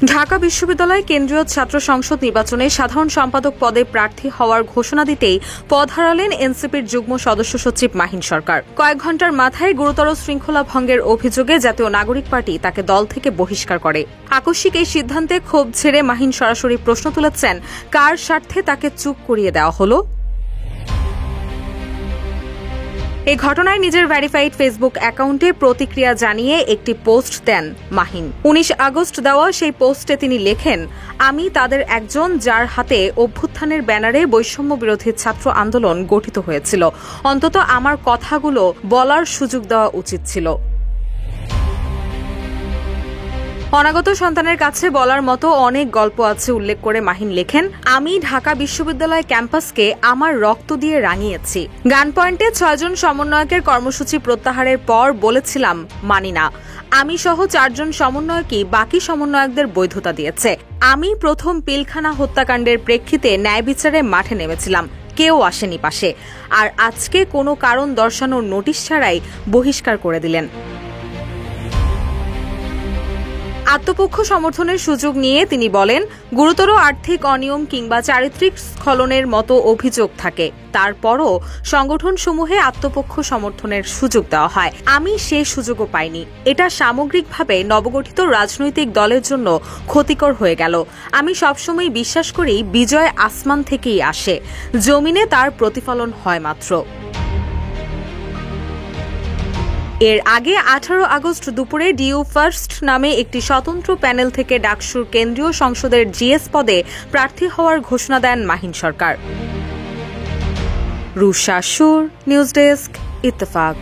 ঢাকা বিশ্ববিদ্যালয় কেন্দ্রীয় ছাত্র সংসদ নির্বাচনে সাধারণ সম্পাদক পদে প্রার্থী হওয়ার ঘোষণা দিতেই পদ হারালেন এনসিপির যুগ্ম সদস্য সচিব মাহিন সরকার। কয়েক ঘণ্টার মাথায় গুরুতর শৃঙ্খলা ভঙ্গের অভিযোগে জাতীয় নাগরিক পার্টি তাকে দল থেকে বহিষ্কার করে। আকস্মিক এই সিদ্ধান্তে ক্ষোভ ঝেড়ে মাহিন সরাসরি প্রশ্ন তুলেছেন, কার স্বার্থে তাকে চুপ করিয়ে দেওয়া হলো? এই ঘটনায় নিজের ভেরিফাইড ফেসবুক অ্যাকাউন্টে প্রতিক্রিয়া জানিয়ে একটি পোস্ট দেন মাহিন। ১৯ আগস্ট দেওয়া সেই পোস্টে তিনি লেখেন, আমি তাদের একজন যার হাতে অভ্যুত্থানের ব্যানারে বৈষম্য বিরোধী ছাত্র আন্দোলন গঠিত হয়েছিল। অন্তত আমার কথাগুলো বলার সুযোগ দেওয়া উচিত ছিল। অনাগত সন্তানের কাছে বলার মতো অনেক গল্প আছে উল্লেখ করে মাহিন লেখেন, আমি ঢাকা বিশ্ববিদ্যালয় ক্যাম্পাসকে আমার রক্ত দিয়ে রাঙিয়েছি। গান পয়েন্টে ৬ জন সমন্বয়কের কর্মসূচি প্রত্যাহারের পর বলেছিলাম মানি না। আমি সহ ৪ জন সমন্বয়কই বাকি সমন্বয়কদের বৈধতা দিয়েছে। আমি প্রথম পিলখানা হত্যাকাণ্ডের প্রেক্ষিতে ন্যায় বিচারে মাঠে নেমেছিলাম, কেউ আসেনি পাশে। আর আজকে কোনো কারণ দর্শানোর নোটিশ ছাড়াই বহিষ্কার করে দিলেন। আত্মপক্ষ সমর্থনের সুযোগ নিয়ে তিনি বলেন, গুরুতর আর্থিক অনিয়ম কিংবা চারিত্রিক স্খলনের মতো অভিযোগ থাকে, তারপরও সংগঠনসমূহে আত্মপক্ষ সমর্থনের সুযোগ দেওয়া হয়। আমি সে সুযোগও পাইনি। এটা সামগ্রিকভাবে নবগঠিত রাজনৈতিক দলের জন্য ক্ষতিকর হয়ে গেল। আমি সবসময় বিশ্বাস করি বিজয় আসমান থেকেই আসে, জমিনে তার প্রতিফলন হয় মাত্র। এর আগে ১৮ আগস্ট দুপুরে ডিইউ ফার্স্ট নামে একটি স্বতন্ত্র প্যানেল থেকে ডাকসুর কেন্দ্রীয় সংসদের জিএস পদে প্রার্থী হওয়ার ঘোষণা দেন মাহিন সরকার। রুশা সুর, নিউজ ডেস্ক, ইত্তেফাক।